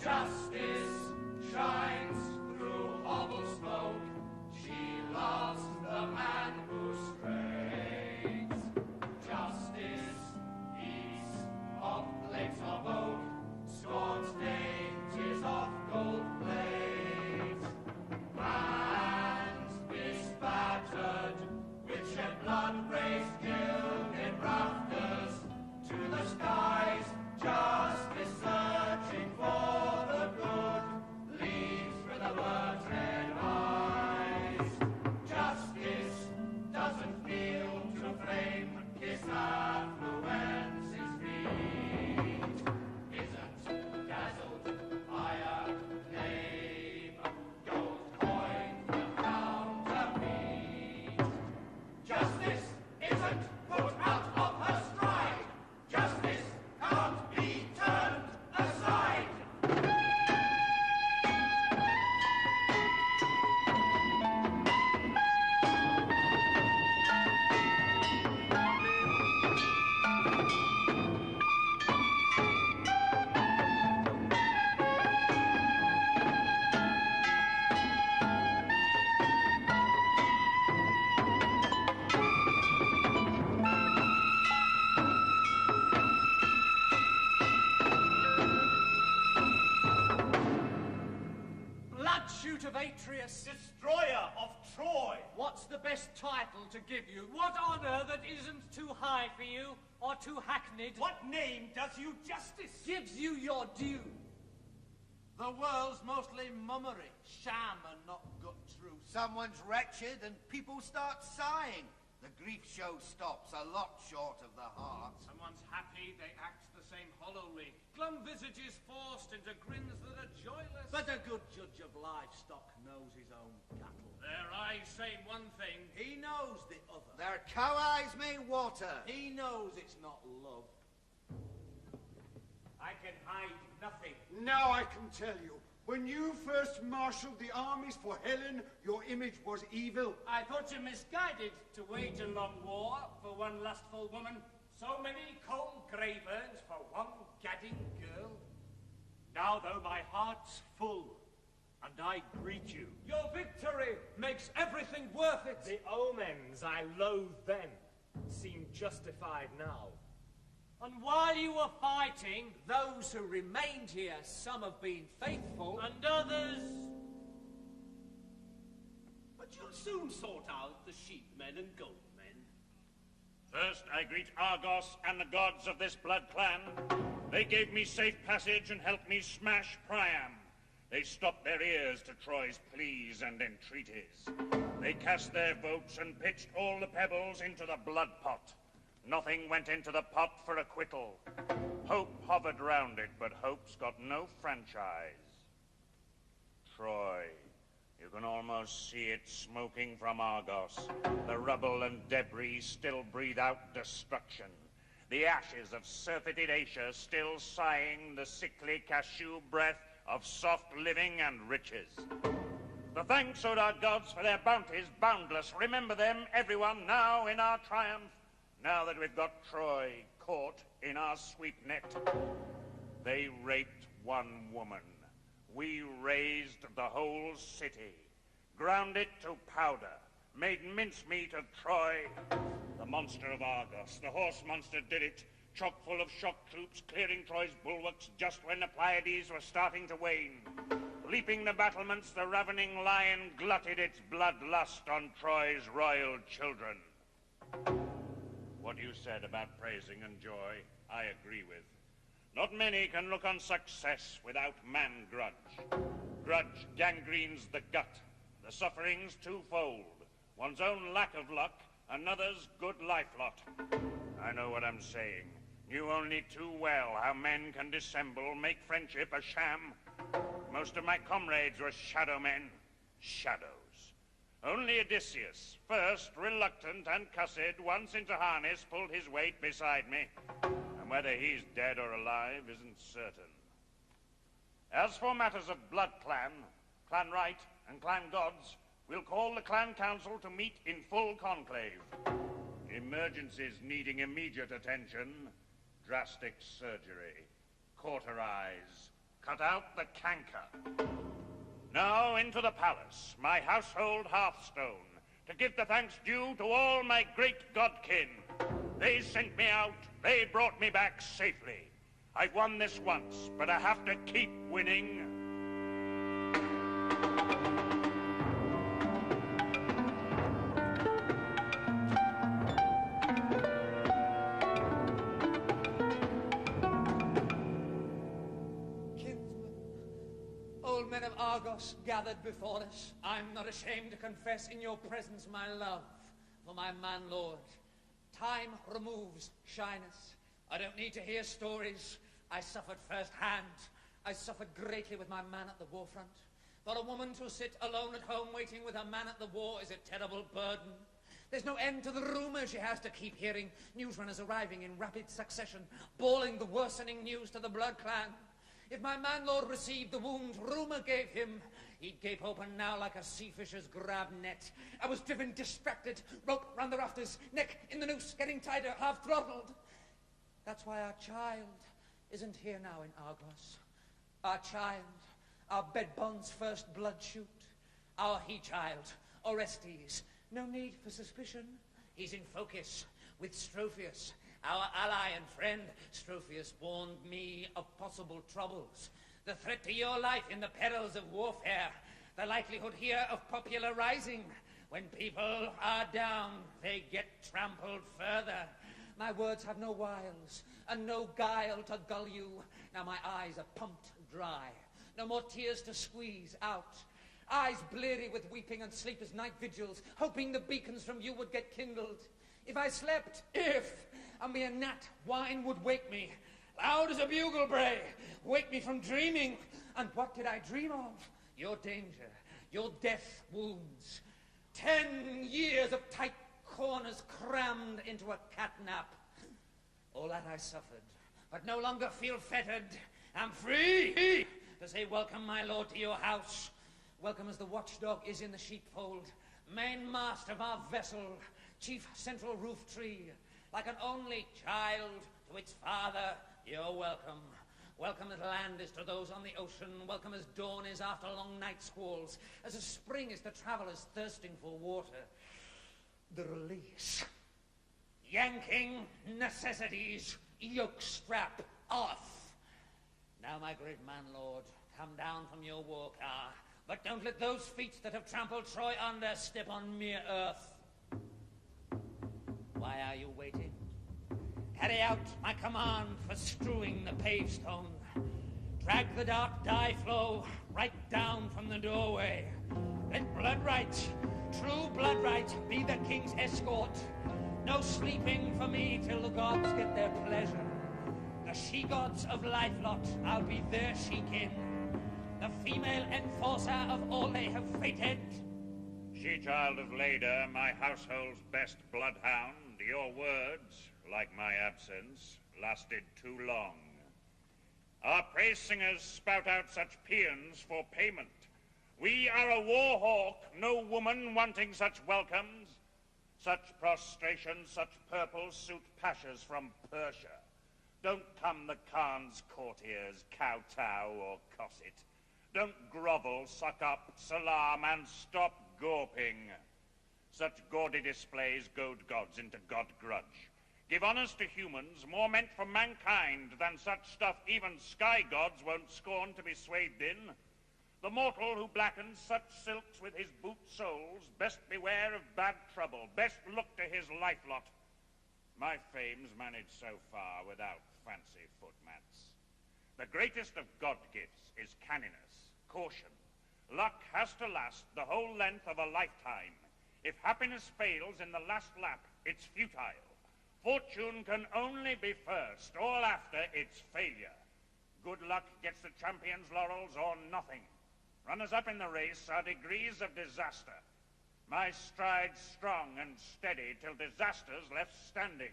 Justice shines through awful smoke. She loves the man who strays. Justice eats of plates of oak. Scorn's name tears off gold blades. Lands bespattered with shed blood raised gilded rafters to the skies. Justice searching for the good leaves through the bird's red eyes. Justice doesn't feel to flame his affluence, his feet isn't dazzled by a name. Gold coin the counterfeit. Justice isn't put out of her stride. Justice can't be turned aside. Bloodshoot of Atreus. Destroyer of Troy. What's the best title to give you? What honor that isn't too high for you, or too hackneyed? What name does you justice? Gives you your due. The world's mostly mummery, sham and not gut truth. Someone's wretched and people start sighing. The grief show stops a lot short of the heart. Someone's happy, they act the same hollowly. Glum visages forced into grins that are joyless. But a good judge of livestock knows his own cattle. Their eyes say one thing. He knows the other. Their cow-eyes may water. He knows it's not love. I can hide nothing. Now I can tell you, when you first marshaled the armies for Helen, your image was evil. I thought you misguided to wage a long war for one lustful woman. So many cold grave urns for one gadding girl. Now, though, my heart's full, and I greet you. Your victory makes everything worth it. The omens I loathed then seem justified now. And while you were fighting, Those who remained here, some have been faithful. and others... But you'll soon sort out the sheepmen and goldmen. First, I greet Argos and the gods of this blood clan. They gave me safe passage and helped me smash Priam. They stopped their ears to Troy's pleas and entreaties. They cast their votes and pitched all the pebbles into the blood pot. Nothing went into the pot for acquittal. Hope hovered round it, but hope's got no franchise. Troy, you can almost see it smoking from Argos. The rubble and debris still breathe out destruction. The ashes of surfeited Asia still sighing the sickly cashew breath of soft living and riches. The thanks owed our gods for their bounties boundless. Remember them, everyone, now in our triumph. Now that we've got Troy caught in our sweep net. They raped one woman. We razed the whole city, ground it to powder, made mincemeat of Troy. The monster of Argos, the horse monster, did it, chock full of shock troops, clearing Troy's bulwarks just when the Pleiades were starting to wane. Leaping the battlements, the ravening lion glutted its bloodlust on Troy's royal children. What you said about praising and joy, I agree with. Not many can look on success without man-grudge. Grudge gangrenes the gut, the sufferings twofold. One's own lack of luck, another's good life lot. I know what I'm saying. Knew only too well how men can dissemble, make friendship a sham. Most of my comrades were shadow men. Shadows. Only Odysseus, first reluctant and cussed, once into harness, pulled his weight beside me. And whether he's dead or alive isn't certain. As for matters of blood clan, clan right, and clan gods, we'll call the clan council to meet in full conclave. Emergencies needing immediate attention, drastic surgery, cauterize, cut out the canker. Now into the palace, my household hearthstone, to give the thanks due to all my great godkin. They sent me out, they brought me back safely. I've won this once, but I have to keep winning. Old men of Argos gathered before us, I'm not ashamed to confess in your presence my love for my man-lord. Time removes shyness. I don't need to hear stories. I suffered firsthand. I suffered greatly with my man at the war front. For a woman to sit alone at home waiting with her man at the war is a terrible burden. There's no end to the rumors she has to keep hearing. Newsrunners arriving in rapid succession, bawling the worsening news to the blood clan. If my man-lord received the wound rumor gave him, he'd gape open now like a sea fisher's grab net. I was driven distracted, rope round the rafters, neck in the noose, getting tighter, half throttled. That's why our child isn't here now in Argos. Our child, our bed bonds' first blood shoot. Our he-child, Orestes. No need for suspicion. He's in focus with Strophius. Our ally and friend, Strophius, warned me of possible troubles. The threat to your life in the perils of warfare. The likelihood here of popular rising. When people are down, they get trampled further. My words have no wiles, and no guile to gull you. Now my eyes are pumped dry. No more tears to squeeze out. Eyes bleary with weeping and sleepless night vigils, hoping the beacons from you would get kindled. If I slept, a mere gnat wine would wake me, loud as a bugle bray, wake me from dreaming. And what did I dream of? Your danger, your death wounds. 10 years of tight corners crammed into a catnap. All that I suffered, but no longer feel fettered. I'm free to say welcome, my lord, to your house. Welcome as the watchdog is in the sheepfold, mainmast of our vessel, chief central roof tree. Like an only child to its father, you're welcome. Welcome as land is to those on the ocean. Welcome as dawn is after long night squalls. As a spring is to travelers thirsting for water. The release. Yanking necessities, yoke strap off. Now, my great man lord, come down from your war car. But don't let those feet that have trampled Troy under step on mere earth. Why are you waiting? Carry out my command for strewing the pavestone. Drag the dark dye flow right down from the doorway. Let blood right, true blood right, be the king's escort. No sleeping for me till the gods get their pleasure. The she-gods of Lifelot, I'll be their she-kin. The female enforcer of all they have fated. She-child of Leda, my household's best bloodhound, your words, like my absence, lasted too long. Our praise singers spout out such paeans for payment. We are a war hawk, no woman wanting such welcomes. Such prostration, such purple suit pashas from Persia. Don't come the Khan's courtiers, kowtow or cosset. Don't grovel, suck up, salam, and stop gawping. Such gaudy displays goad gods into god-grudge. Give honors to humans, more meant for mankind than such stuff even sky gods won't scorn to be swathed in. The mortal who blackens such silks with his boot soles, best beware of bad trouble, best look to his life lot. My fame's managed so far without fancy footmats. The greatest of god gifts is canniness, caution. Luck has to last the whole length of a lifetime. If happiness fails in the last lap, it's futile. Fortune can only be first, all after it's failure. Good luck gets the champion's laurels or nothing. Runners-up in the race are degrees of disaster. My stride's strong and steady till disaster's left standing.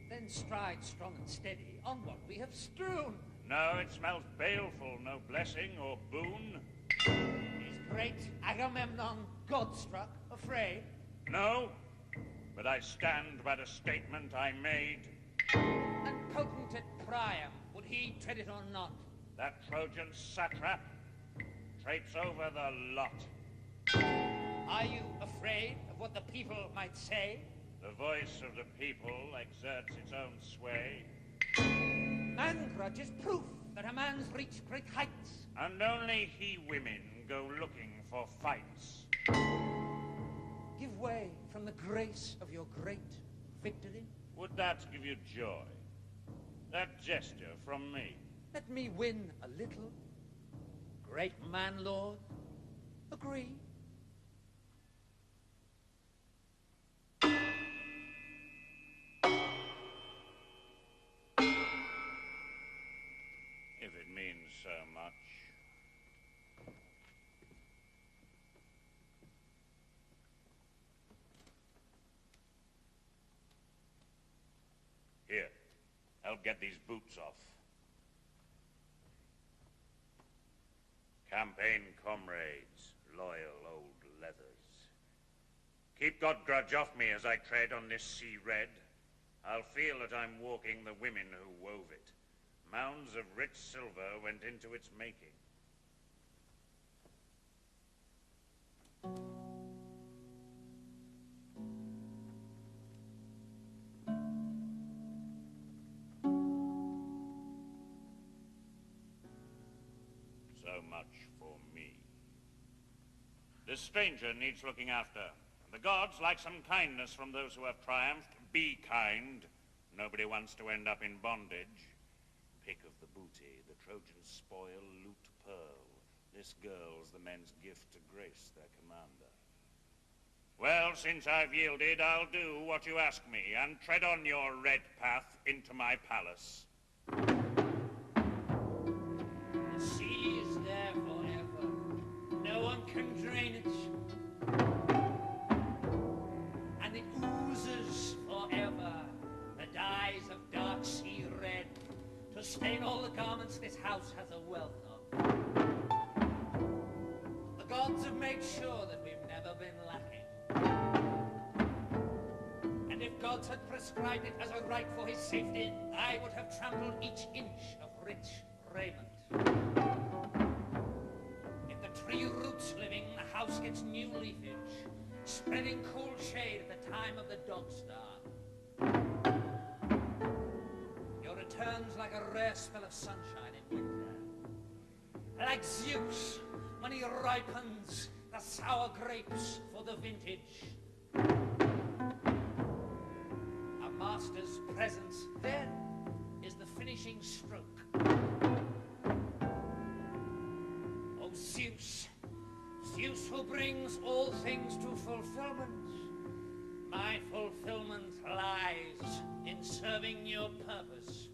Then stride strong and steady on what we have strewn. No, it smells baleful, no blessing or boon. His great Agamemnon God-struck, afraid. No, but I stand by the statement I made. And potentate Priam, would he tread it or not? That Trojan satrap traipse over the lot. Are you afraid of what the people might say? The voice of the people exerts its own sway. Man grudge is proof that a man's reached great heights. And only he-women go looking for fights. Give way from the grace of your great victory. Would that give you joy? That gesture from me? Let me win a little. Great man, Lord, agree. If it means so much. Here, help get these boots off. Campaign comrades, loyal old leathers. Keep God grudge off me as I tread on this sea red. I'll feel that I'm walking the women who wove it. Mounds of rich silver went into its making. So much for me. This stranger needs looking after. The gods like some kindness from those who have triumphed. Be kind. Nobody wants to end up in bondage. Pick of the booty, the Trojan spoil, loot pearl. This girl's the men's gift to grace their commander. Well, since I've yielded, I'll do what you ask me, and tread on your red path into my palace. The sea is there forever. No one can drain it. And it oozes forever. The dyes of dark sea red. To stain all the garments this house has a wealth of. The gods have made sure that we've never been lacking. And if gods had prescribed it as a right for his safety, I would have trampled each inch of rich raiment. If the tree roots living, the house gets new leafage, spreading cool shade at the time of the dog star. Your return's like a rare spell of sunshine in winter. Like Zeus, when he ripens the sour grapes for the vintage. A master's presence then is the finishing stroke. Oh, Zeus, Zeus who brings all things to fulfillment. My fulfillment lies in serving your purpose.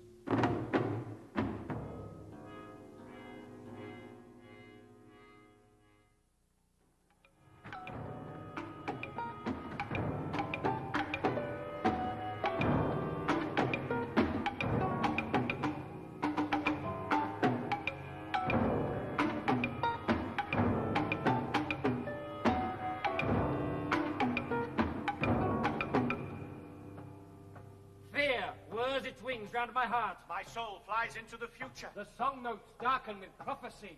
Round my heart. My soul flies into the future. The song notes darken with prophecy.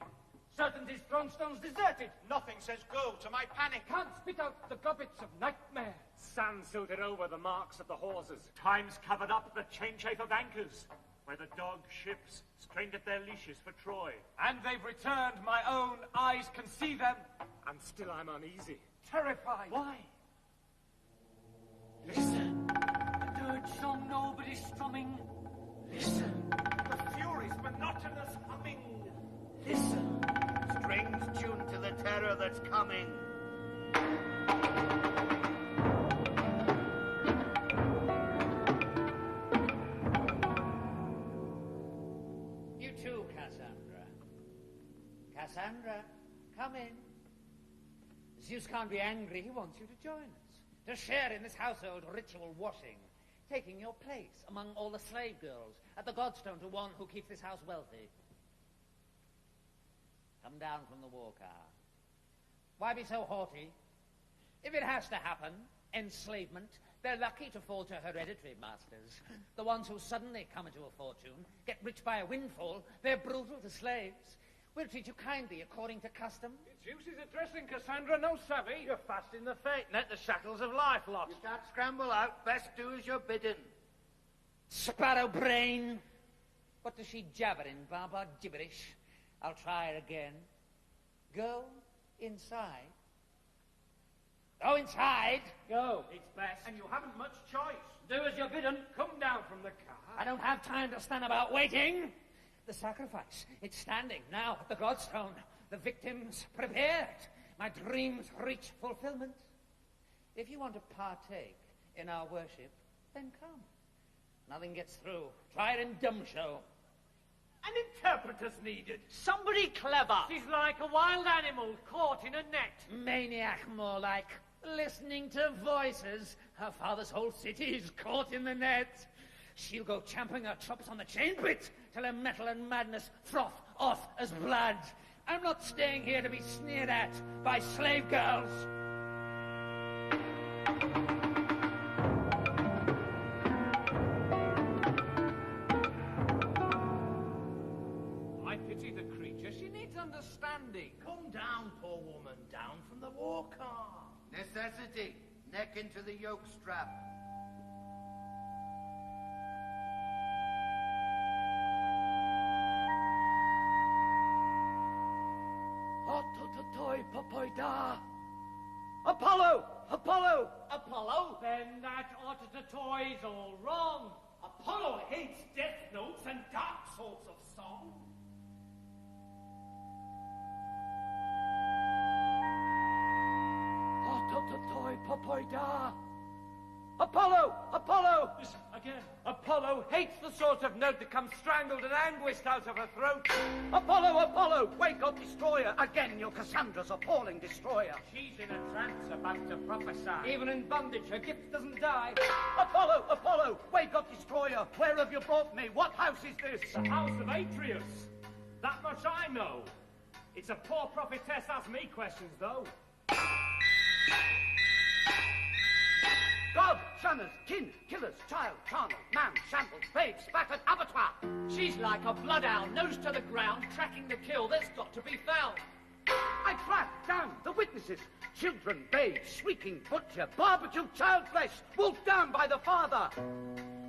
Certainty's throne stone's deserted. Nothing says go to my panic. Can't spit out the gobbets of nightmare. Sand silted over the marks of the hawsers. Time's covered up the chain-chafe of anchors, where the dog ships strained at their leashes for Troy. And they've returned. My own eyes can see them. And still I'm uneasy. Terrified. Why? Listen. The dirge song nobody's strumming. Listen. The fury's monotonous humming. Listen. Strings tuned to the terror that's coming. You too, Cassandra. Cassandra, come in. Zeus can't be angry. He wants you to join us, to share in this household ritual washing, taking your place among all the slave girls at the Godstone to one who keeps this house wealthy. Come down from the war car. Why be so haughty? If it has to happen, enslavement, they're lucky to fall to hereditary masters. The ones who suddenly come into a fortune, get rich by a windfall, they're brutal to slaves. We'll treat you kindly according to custom. It's uses addressing Cassandra, no savvy. You're fast in the fate, net the shackles of life, lot. You can't scramble out. Best do as you're bidden. Sparrow brain! What does she jabber in, barbard gibberish? I'll try her again. Go inside. Go inside! Go, it's best. And you haven't much choice. Do as you're bidden. Come down from the car. I don't have time to stand about waiting. The sacrifice, it's standing now at the Godstone. The victims prepared. My dreams reach fulfillment. If you want to partake in our worship, then come. Nothing gets through. Try it in dumb show. An interpreter's needed. Somebody clever. She's like a wild animal caught in a net. Maniac, more like. Listening to voices. Her father's whole city is caught in the net. She'll go champing her chops on the chain bit till her metal and madness froth off as blood. I'm not staying here to be sneered at by slave girls. I pity the creature. She needs understanding. Come down, poor woman, down from the war car. Necessity. Neck into the yoke strap. Apollo! Apollo! Apollo? Then that autototoy's all wrong. Apollo hates death notes and dark sorts of song. Apollo! Apollo! Listen, again. Apollo hates the sort of note that comes strangled and anguished out of her throat. Apollo! Apollo! Wake up, destroyer! Again, your Cassandra's appalling destroyer. She's in a trance about to prophesy. Even in bondage, her gift doesn't die. Apollo! Apollo! Wake up, destroyer! Where have you brought me? What house is this? The house of Atreus. That much I know. It's a poor prophetess asks me questions, though. God, shunners, kin, killers, child, charnel, man, shambles, babe, spattered, abattoir. She's like a blood owl, nose to the ground, tracking the kill that's got to be found. I track down the witnesses, children, babes, shrieking butcher, barbecued child flesh, wolfed down by the father.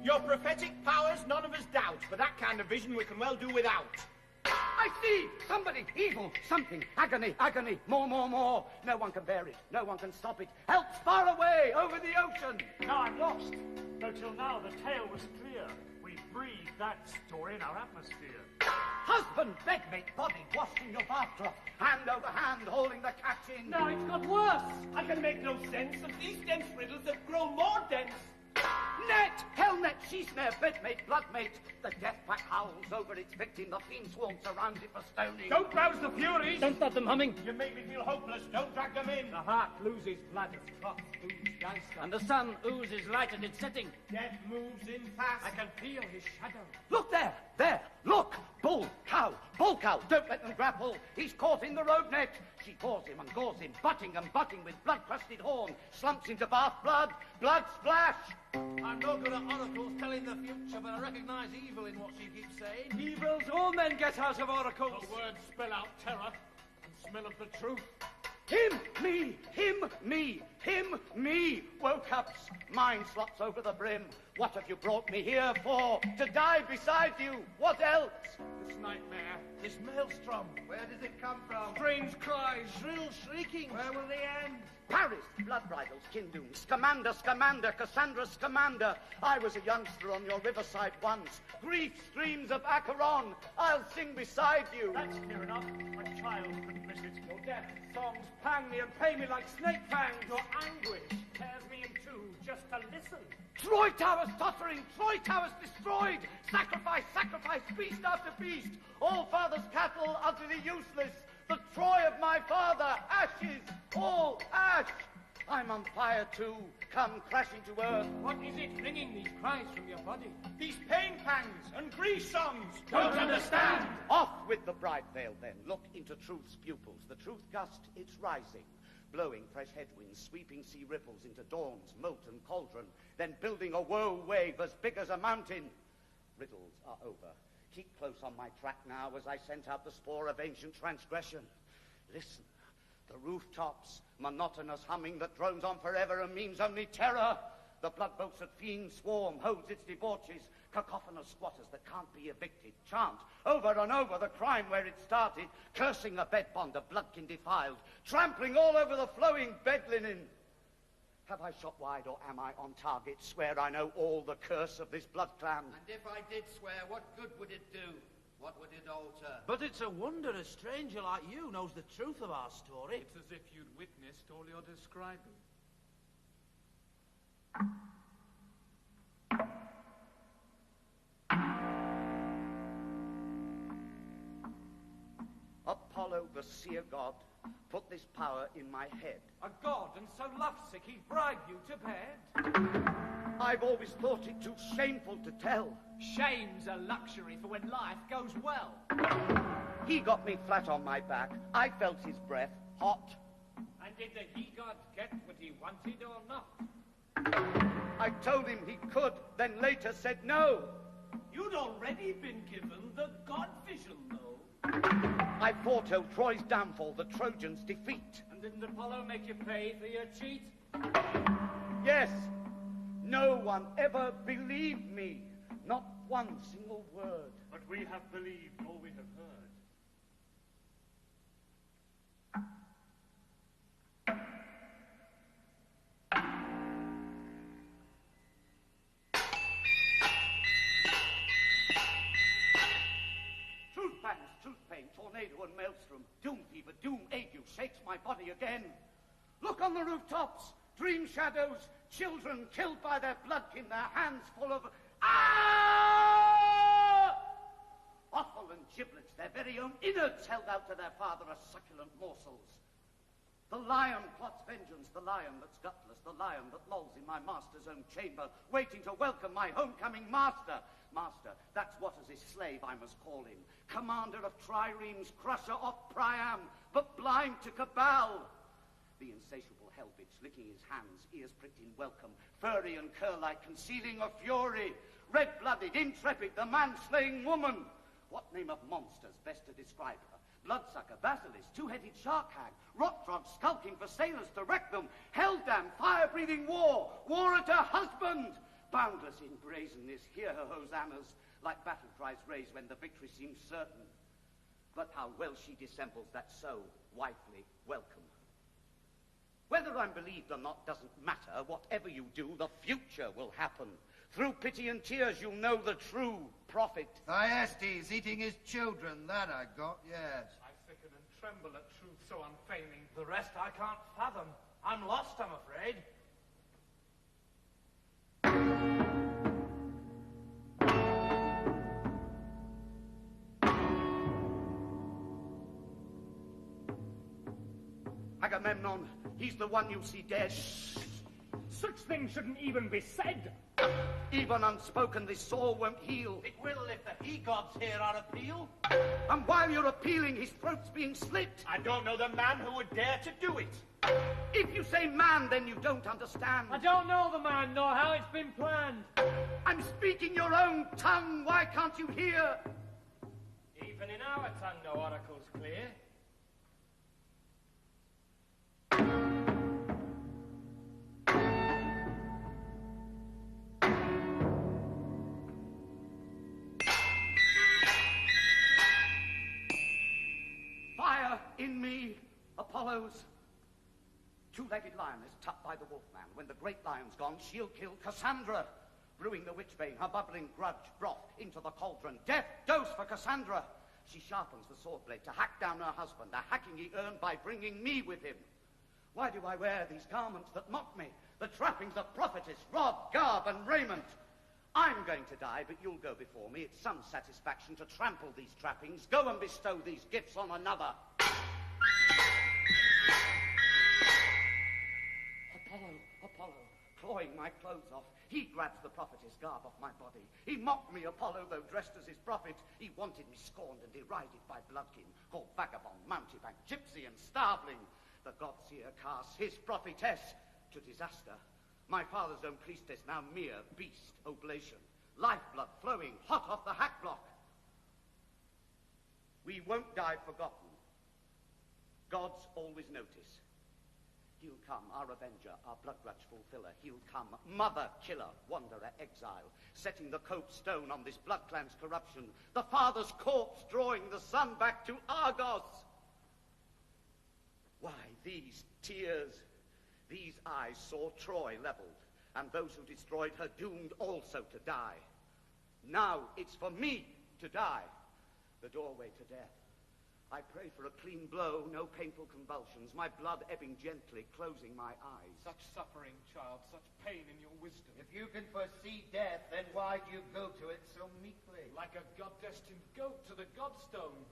Your prophetic powers none of us doubt, but that kind of vision we can well do without. I see somebody, evil, something, agony, agony, more. No one can bear it, no one can stop it. Help's far away, over the ocean. Now I'm lost. Though till now the tale was clear. We breathed that story in our atmosphere. Husband, bedmate, body, washed in your bath trough, hand over hand, holding the catch in. Now it's got worse. I can make no sense of these dense riddles that grow more dense. Net, hell net, she-snare, bedmate, bloodmate. The death pack howls over its victim. The fiend swarms around it for stoning. Don't rouse the furies. Don't stop them humming. You make me feel hopeless. Don't drag them in. The heart loses blood as trough ooze gangster. And the sun oozes light at its setting. Death moves in fast. I can feel his shadow. Look there, look. Bull, cow, don't let them grapple. He's caught in the road net. She paws him and gores him, butting and butting with blood-crusted horn. Slumps into bath blood splash. I'm no good at oracles telling the future, but I recognize evil in what she keeps saying. Evils all men get out of oracles. The words spell out terror and smell of the truth. Him, me. Woke ups, mine slops over the brim. What have you brought me here for? To die beside you. What else? This nightmare, this maelstrom. Where does it come from? Strange cries, shrill shriekings. Where will they end? Paris, blood bridles, Kindoon, Scamander, Cassandra, Scamander. I was a youngster on your riverside once. Grief streams of Acheron. I'll sing beside you. That's clear enough. A child couldn't miss it. Your death songs pang me and pay me like snake fangs. Your anguish tears me in two just to listen. Troy Towers tottering, Troy Towers destroyed. Sacrifice, feast after feast. All father's cattle utterly useless. The Troy of my father, ashes, all ash. I'm on fire too, come crashing to earth. What is it ringing these cries from your body? These pain pangs and grief songs. Don't understand. Off with the bride veil then. Look into truth's pupils. The truth gust, it's rising. blowing fresh headwinds, sweeping sea ripples into dawn's molten cauldron, then building a woe wave as big as a mountain. Riddles are over. Keep close on my track now as I sent out the spore of ancient transgression. Listen, the rooftops, monotonous humming that drones on forever and means only terror. The blood-boats that fiends swarm holds its debauches, cacophonous squatters that can't be evicted chant over and over the crime where it started, cursing a bed bond of bloodkin defiled, trampling all over the flowing bed linen. Have I shot wide or am I on target? Swear I know all the curse of this blood clan. And if I did swear, what good would it do? What would it alter? But it's a wonder a stranger like you knows the truth of our story. It's as if you'd witnessed all you're describing. Apollo, the seer god, put this power in my head. A god, and so lovesick he'd bribe you to bed? I've always thought it too shameful to tell. Shame's a luxury for when life goes well. He got me flat on my back. I felt his breath, hot. And did the he-god get what he wanted or not? I told him he could, then later said no. You'd already been given the god vision, though. I foretold Troy's downfall, the Trojans' defeat. And didn't Apollo make you pay for your cheat? Yes. No one ever believed me. Not one single word. But we have believed all we have heard. Truth pangs, truth pain, tornado and maelstrom, doom fever, doom ague shakes my body again. Look on the rooftops, dream shadows, children killed by their bloodkin, their hands full of... Ah! Offal and giblets, their very own innards held out to their father as succulent morsels. The lion plots vengeance, the lion that's gutless, the lion that lolls in my master's own chamber, waiting to welcome my homecoming master. Master, that's what as his slave I must call him. Commander of triremes, crusher of Priam, but blind to Cabal. The insatiable hell-bitch licking his hands, ears pricked in welcome, furry and cur-like, concealing a fury. Red-blooded, intrepid, the man-slaying woman. What name of monsters best to describe her? Bloodsucker, basilisk, two-headed shark hag, rock drunk skulking for sailors to wreck them, hell-damn, fire-breathing war at her husband. Boundless in brazenness, hear her hosannas, like battle cries raised when the victory seems certain. But how well she dissembles that so wifely welcome. Whether I'm believed or not doesn't matter. Whatever you do, the future will happen. Through pity and tears, you'll know the true prophet. Thyestes eating his children, that I got, yes. I sicken and tremble at truth so unfeigning. The rest I can't fathom. I'm lost, I'm afraid. Agamemnon, he's the one you see dead. Such things shouldn't even be said. Even unspoken, this sore won't heal. It will if the he-gods hear our appeal. And while you're appealing, his throat's being slit. I don't know the man who would dare to do it. If you say man, then you don't understand. I don't know the man nor how it's been planned. I'm speaking your own tongue. Why can't you hear? Even in our tongue, no oracle's clear. Fire in me, Apollo's. Two-legged lioness tucked by the wolfman. When the great lion's gone, she'll kill Cassandra. Brewing the witchbane, her bubbling grudge broth into the cauldron. Death dose for Cassandra. She sharpens the sword blade to hack down her husband, a hacking he earned by bringing me with him. Why do I wear these garments that mock me? The trappings of prophetess, rod, garb, and raiment. I'm going to die, but you'll go before me. It's some satisfaction to trample these trappings. Go and bestow these gifts on another. Apollo, clawing my clothes off. He grabs the prophetess garb off my body. He mocked me, Apollo, though dressed as his prophet. He wanted me scorned and derided by bloodkin, called vagabond, mountebank, gypsy, and starveling. the God-seer casts his prophetess to disaster. My father's own priestess, now mere beast oblation. Lifeblood flowing hot off the hack block. We won't die forgotten. Gods always notice. He'll come, our avenger, our blood grudge fulfiller. He'll come, mother killer, wanderer, exile, setting the cope stone on this blood clan's corruption, the father's corpse drawing the son back to Argos. Why, these tears, these eyes saw Troy leveled, and those who destroyed her doomed also to die. Now it's for me to die, the doorway to death. I pray for a clean blow, no painful convulsions, my blood ebbing gently, closing my eyes. Such suffering, child, such pain in your wisdom. If you can foresee death, then why do you go to it so meekly? Like a god-destined goat to the godstone.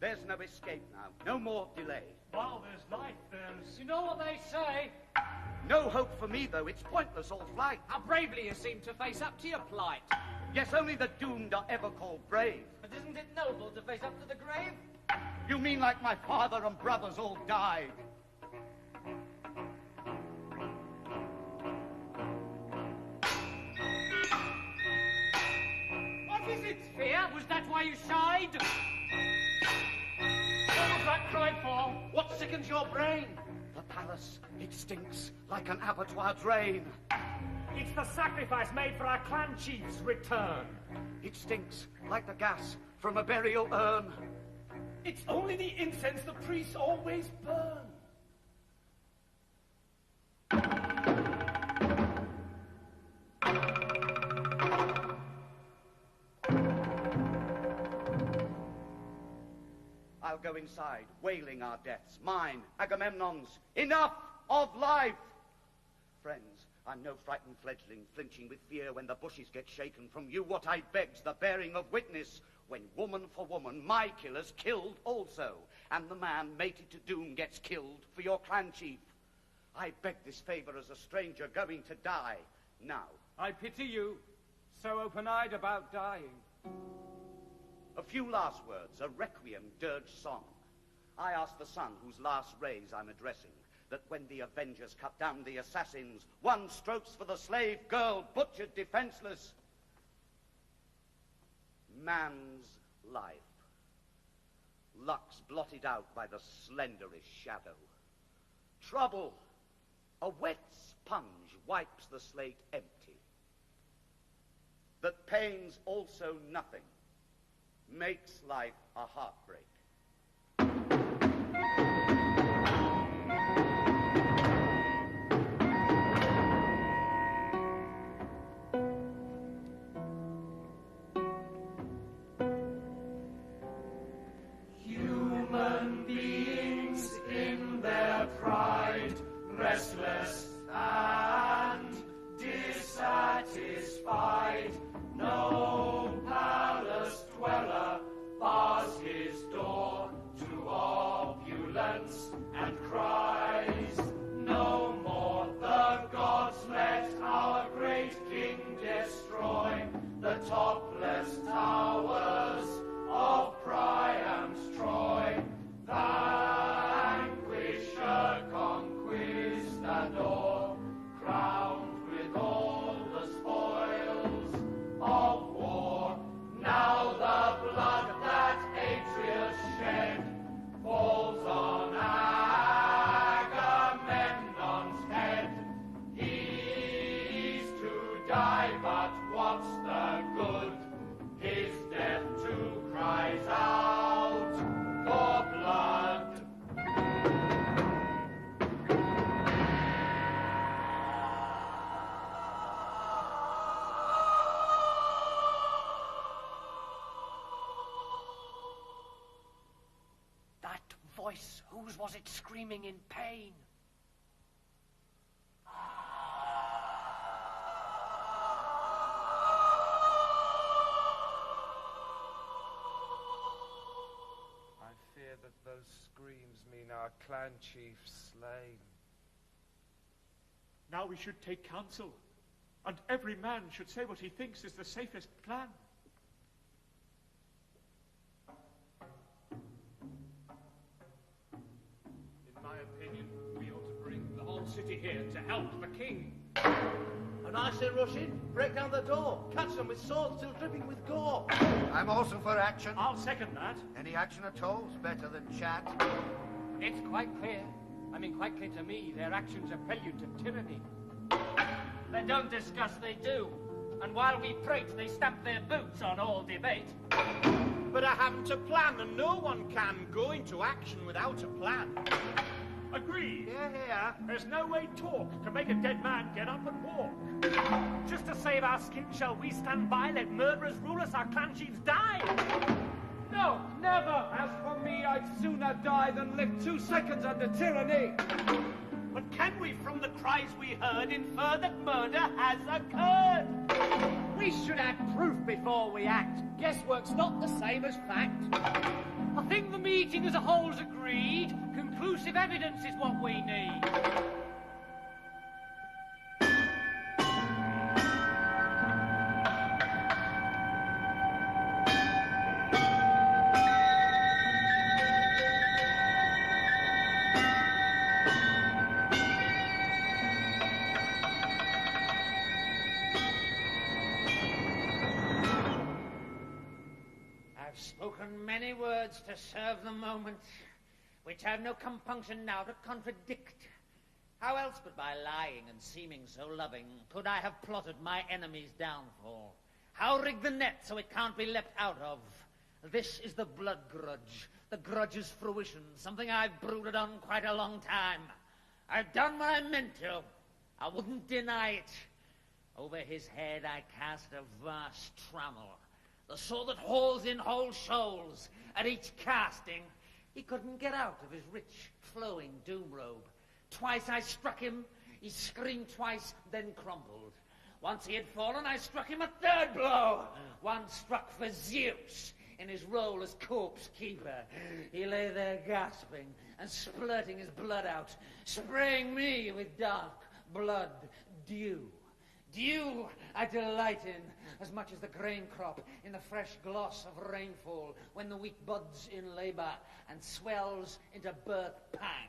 There's no escape now, no more delay. While there's life, there's... You know what they say? No hope for me, though, it's pointless all flight. How bravely you seem to face up to your plight. Yes, only the doomed are ever called brave. But isn't it noble to face up to the grave? You mean like my father and brothers all died? What is it, fear? Was that why you shied? What was that cry for? What sickens your brain? The palace, it stinks like an abattoir drain. It's the sacrifice made for our clan chief's return. It stinks like the gas from a burial urn. It's only the incense the priests always burn. I'll go inside, wailing our deaths, mine, Agamemnon's. Enough of life! Friends, I'm no frightened fledgling, flinching with fear when the bushes get shaken. From you what I beg's the bearing of witness, when woman for woman my killer's killed also, and the man mated to doom gets killed for your clan chief. I beg this favor as a stranger going to die, now. I pity you, so open-eyed about dying. A few last words, a requiem dirge song. I ask the sun whose last rays I'm addressing, that when the avengers cut down the assassins, one strokes for the slave girl butchered defenseless. Man's life, luck's blotted out by the slenderest shadow. Trouble, a wet sponge wipes the slate empty. That pains also nothing, makes life a heartbreak. Human beings in their pride, restless and dissatisfied, no palace dweller bars his door to opulence and cries, no more the gods let our great king destroy the topless towers of Priam's Troy. Vanquisher, conquistador, crowned with all the spoils of war. Now the blood that Atreus shed falls on Agamemnon's head. He's to die, but what's the good? His death too cries out for blood. That voice, whose was it screaming in pain? I fear that those screams mean our clan chief slain. Now we should take counsel, and every man should say what he thinks is the safest plan. In my opinion, we ought to bring the whole city here to help the king. And I say rush in, break down the door, catch them with swords still dripping with gore. I'm also for action. I'll second that. Any action at all is better than chat. It's quite clear. Quite clear to me, their actions are prelude to tyranny. They don't discuss, they do. And while we prate, they stamp their boots on all debate. But I haven't a plan, and no one can go into action without a plan. Agreed. Yeah. There's no way talk to make a dead man get up and walk. Just to save our skin, shall we stand by, let murderers rule us, our clan chiefs die? No, never! As for me, I'd sooner die than live 2 seconds under tyranny! But can we, from the cries we heard, infer that murder has occurred? We should have proof before we act. Guesswork's not the same as fact. I think the meeting as a whole's agreed. Conclusive evidence is what we need. Many words to serve the moment, which I've no compunction now to contradict. How else but by lying and seeming so loving could I have plotted my enemy's downfall? How rig the net so it can't be leapt out of? This is the blood grudge, the grudge's fruition, something I've brooded on quite a long time. I've done what I meant to. I wouldn't deny it. Over his head I cast a vast trammel, the sort that hauls in whole shoals. At each casting, he couldn't get out of his rich, flowing doom robe. Twice I struck him, he screamed twice, then crumbled. Once he had fallen, I struck him a third blow. One struck for Zeus in his role as corpse keeper. He lay there gasping and splurting his blood out, spraying me with dark blood dew. Dew I delight in, as much as the grain crop in the fresh gloss of rainfall, when the wheat buds in labour and swells into birth pang.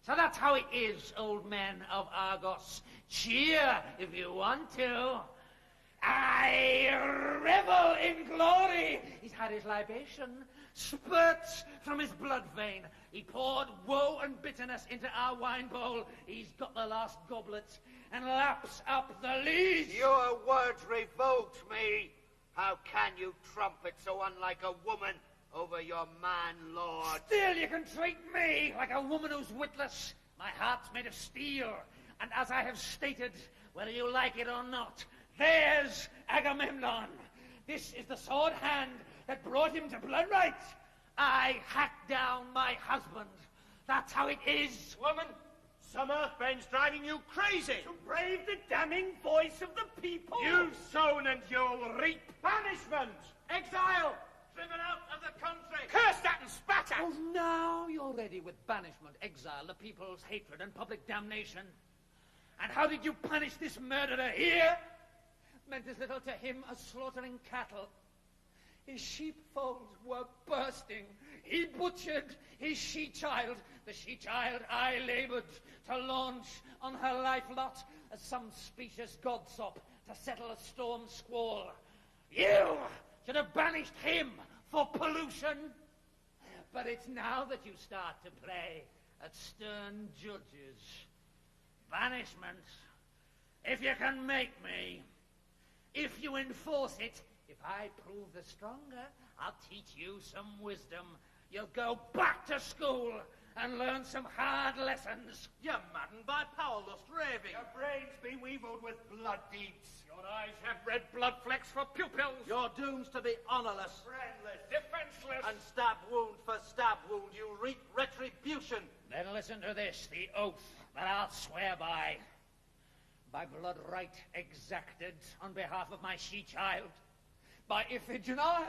So that's how it is, old men of Argos. Cheer if you want to. I revel in glory. He's had his libation, spurts from his blood vein. He poured woe and bitterness into our wine bowl. He's got the last goblet and laps up the lees. Your words revolt me. How can you trumpet so unlike a woman over your man lord? Still you can treat me like a woman who's witless. My heart's made of steel, and as I have stated, whether you like it or not, there's Agamemnon. This is the sword hand that brought him to blood rights. I hacked down my husband. That's how it is. Woman, some earthbane's driving you crazy. To brave the damning voice of the people. You've sown and you'll reap. Banishment, exile, driven out of the country. Cursed at and spat at. Oh, now you're ready with banishment, exile, the people's hatred and public damnation. And how did you punish this murderer here? Meant as little to him as slaughtering cattle. His sheepfolds were bursting. He butchered his she-child, the she-child I laboured to launch on her life lot as some specious godsop to settle a storm squall. You should have banished him for pollution. But it's now that you start to play at stern judges. Banishment, if you can make me. If you enforce it, if I prove the stronger, I'll teach you some wisdom. You'll go back to school and learn some hard lessons. You're maddened by powerlust raving. Your brains be weevilled with blood deeds. Your eyes have red blood flecks for pupils. Your doom's to be honourless, Friendless. Defenceless. and stab wound for stab wound you reap retribution. Then listen to this, the oath that I'll swear by. By blood right exacted on behalf of my she-child. By Iphigenia,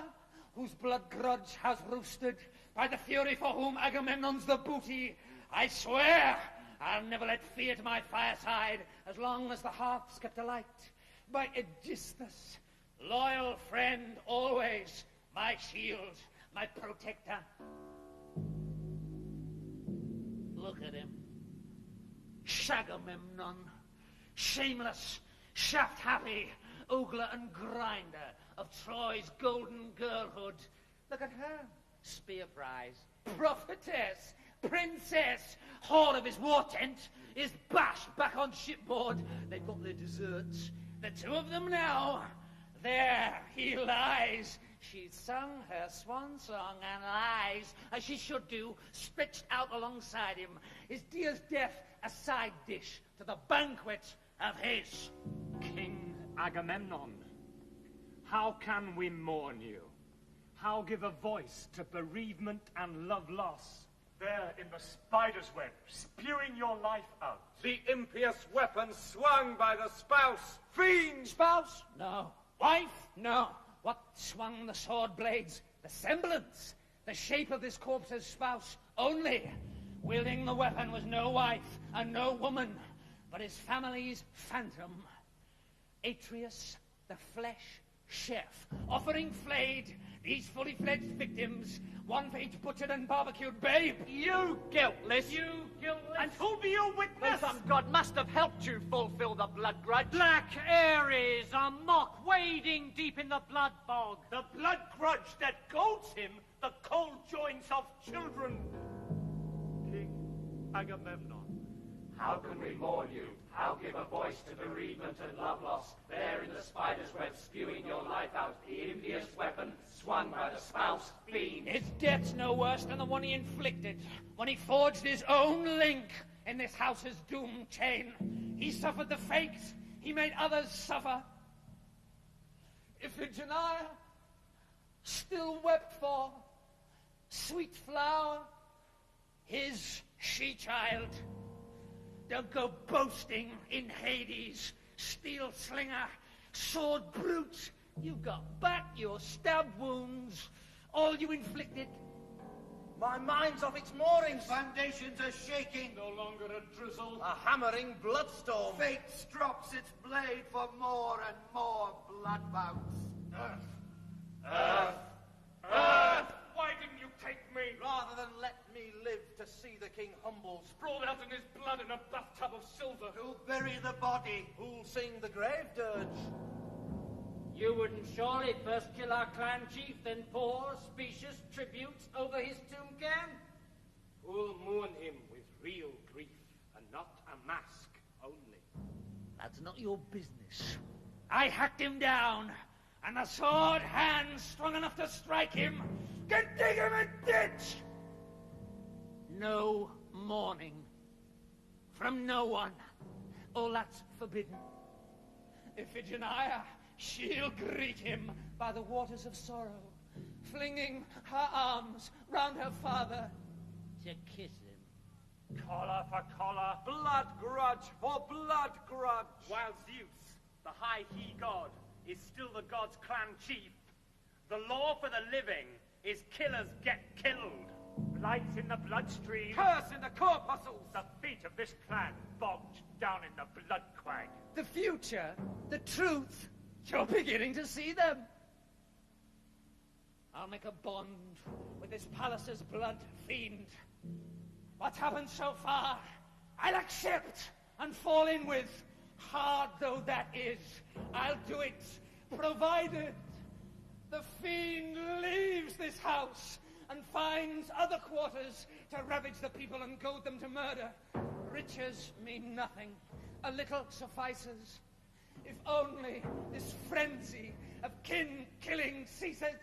whose blood grudge has roosted. By the fury for whom Agamemnon's the booty. I swear I'll never let fear to my fireside as long as the hearth's kept alight. By Aegisthus, loyal friend always, my shield, my protector. Look at him. Agamemnon, shameless, shaft-happy, ogler and grinder of Troy's golden girlhood. Look at her, spear prize, prophetess, princess, whore of his war tent, is bashed back on shipboard. They've got their deserts. The two of them now. There he lies. She's sung her swan song and lies, as she should do, stretched out alongside him. His dear's death a side dish to the banquet of his. King Agamemnon, how can we mourn you? How give a voice to bereavement and love loss? There in the spider's web, spewing your life out. The impious weapon swung by the spouse. Fiend! Spouse? No. Wife? No. What swung the sword blades? The semblance, the shape of this corpse's spouse only. Wielding the weapon was no wife and no woman, but his family's phantom. Atreus, the flesh chef, offering flayed these fully fledged victims, one for each butchered and barbecued babe. You guiltless! You guiltless! And who be your witness? Some god must have helped you fulfill the blood grudge. Black Ares, a mock wading deep in the blood bog. The blood grudge that goads him, the cold joints of children. King Agamemnon, How can we mourn you? How give a voice to bereavement and love loss? There in the spider's web, spewing your life out, the impious weapon swung by the spouse, fiend. His death's no worse than the one he inflicted when he forged his own link in this house's doomed chain. He suffered the fate, he made others suffer. Iphigenia, still wept for, sweet flower, his she-child. Don't go boasting in Hades, steel slinger, sword brute. You got back your stab wounds, all you inflicted. My mind's off its moorings. Foundations are shaking. No longer a drizzle. A hammering bloodstorm. Fate strops its blade for more and more blood bouts. Earth! Why didn't you take me? Rather than let me live to see the king humbled. Sprawled out in his blood in a bathtub of silver. Who'll bury the body? Who'll sing the grave dirge? You wouldn't surely first kill our clan chief, then pour specious tributes over his tomb can? Who'll mourn him with real grief, and not a mask only? That's not your business. I hacked him down, and the sword hand strong enough to strike him can dig him a ditch. No mourning from no one. All that's forbidden. Iphigenia, she'll greet him by the waters of sorrow, flinging her arms round her father to kiss him. collar for collar, Blood grudge for blood grudge. While Zeus, the high he-god, is still the god's clan chief, the law for the living is killers get killed. blight in the bloodstream, Curse in the corpuscles. the feet of this clan bogged down in the blood quag. The future, the truth, you're beginning to see them. I'll make a bond with this palace's blood fiend. What's happened so far, I'll accept and fall in with. Hard though that is, I'll do it, provided the fiend leaves this house and finds other quarters to ravage the people and goad them to murder. Riches mean nothing. A little suffices. If only this frenzy of kin-killing ceases.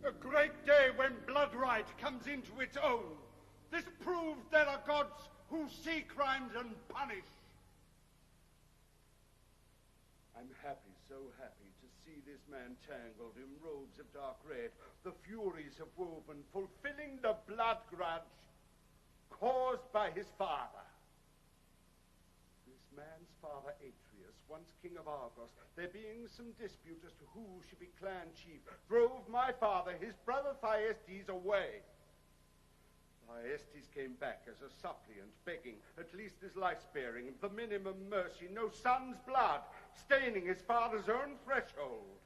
A great day when blood right comes into its own. This proves there are gods who see crimes and punish. I'm happy, so happy to see this man tangled in robes of dark red, the furies have woven, fulfilling the blood grudge caused by his father. This man's father, Atreus, once king of Argos, there being some dispute as to who should be clan chief, drove my father, his brother Thyestes, away. Thyestes came back as a suppliant, begging at least his life-sparing, the minimum mercy, no son's blood staining his father's own threshold.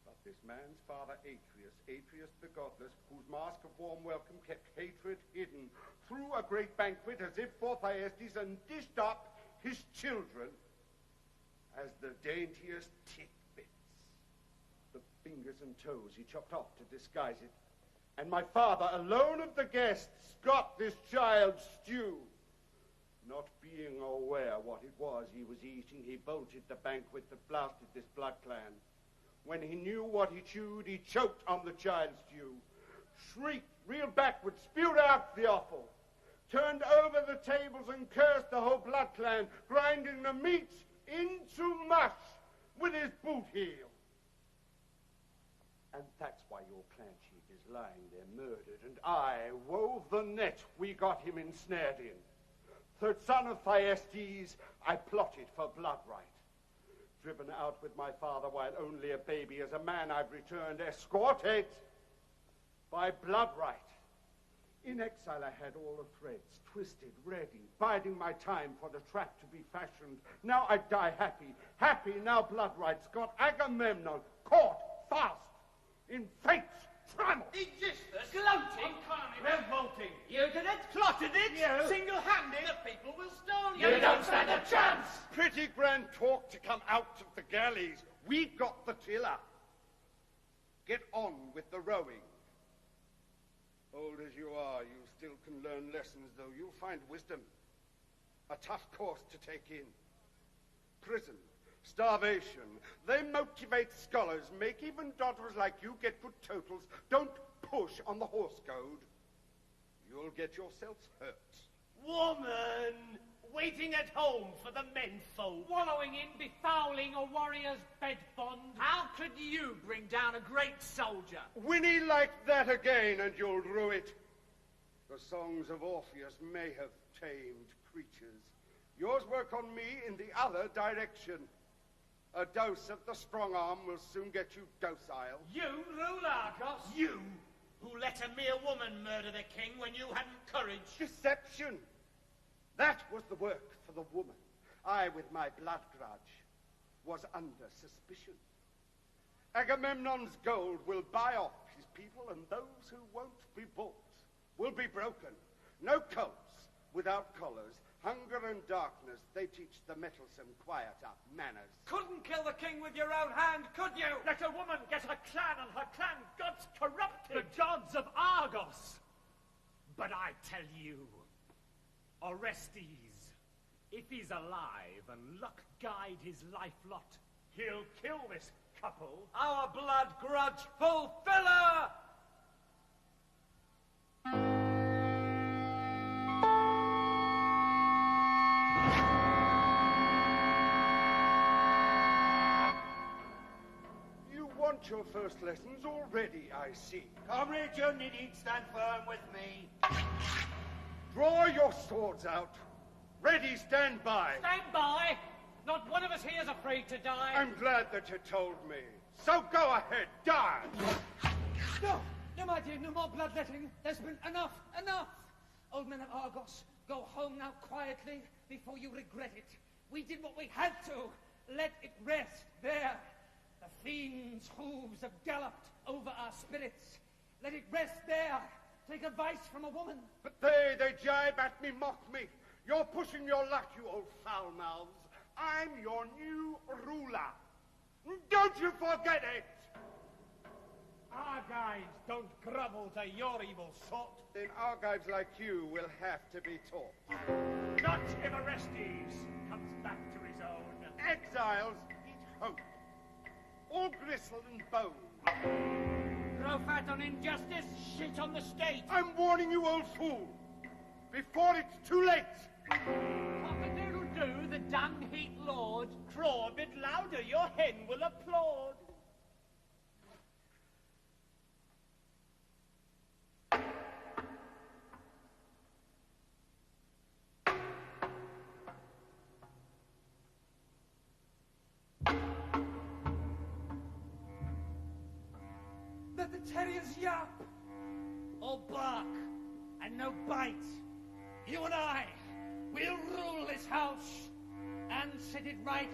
But this man's father, Atreus the godless, whose mask of warm welcome kept hatred hidden, threw a great banquet as if for Thyestes, and dished up his children as the daintiest tidbits. The fingers and toes he chopped off to disguise it. And my father, alone of the guests, got this child's stew. Not being aware what it was he was eating, he bolted the banquet that blasted this blood clan. When he knew what he chewed, he choked on the child's stew, shrieked, reeled backward, spewed out the offal, turned over the tables and cursed the whole blood clan, grinding the meats into mush with his boot heel. And that's why your clan chief is lying there murdered, and I wove the net we got him ensnared in. Third son of Thyestes, I plotted for blood right. Driven out with my father while only a baby, as a man I've returned, escorted by blood right. In exile I had all the threads twisted, ready, biding my time for the trap to be fashioned. Now I die happy, happy now blood right's got Agamemnon caught fast in fate's trammel. Aegisthus, gloating, revolting. You did it, plotted it, you. Single-handed. The people will stone you. You don't stand a chance. Pretty grand talk to come out of the galleys. We've got the tiller. Get on with the rowing. Old as you are, you still can learn lessons, though you'll find wisdom. A tough course to take in. Prison. Starvation. They motivate scholars, make even daughters like you get good totals. Don't push on the horse code. You'll get yourselves hurt. Woman, waiting at home for the menfolk. Wallowing in befouling a warrior's bed bond. How could you bring down a great soldier? Whinny like that again and you'll rue it. The songs of Orpheus may have tamed creatures. Yours work on me in the other direction. A dose of the strong arm will soon get you docile. You rule Argos? You, who let a mere woman murder the king when you hadn't courage. Deception. That was the work for the woman. I, with my blood grudge, was under suspicion. Agamemnon's gold will buy off his people, and those who won't be bought will be broken. No cults without collars. Hunger and darkness, they teach the mettlesome quieter manners. Couldn't kill the king with your own hand, could you? Let a woman get her clan and her clan gods corrupted. The gods of Argos. But I tell you, Orestes, if he's alive and luck guide his life lot, he'll kill this couple. Our blood grudge fulfiller! Your first lessons already, I see. Comrade, you needn't stand firm with me. Draw your swords out. Ready, stand by. Stand by? Not one of us here is afraid to die. I'm glad that you told me. So go ahead, die. No, my dear, no more bloodletting. There's been enough. Old men of Argos, go home now quietly before you regret it. We did what we had to. Let it rest there. The fiend's hooves have galloped over our spirits. Let it rest there. Take advice from a woman. But they jibe at me, mock me. You're pushing your luck, you old foul mouths. I'm your new ruler. Don't you forget it! Argives don't grovel to your evil sort. Then Argives like you will have to be taught. Not if Orestes comes back to his own. Exiles eat hope. All gristle and bone. Grow fat on injustice, shit on the state. I'm warning you, old fool, before it's too late. Cock-a-doodle-doo, the dung-heat lord, craw a bit loud. louder your hen will applaud. Let the terriers yap, or bark, and no bite. You and I, we'll rule this house, and set it right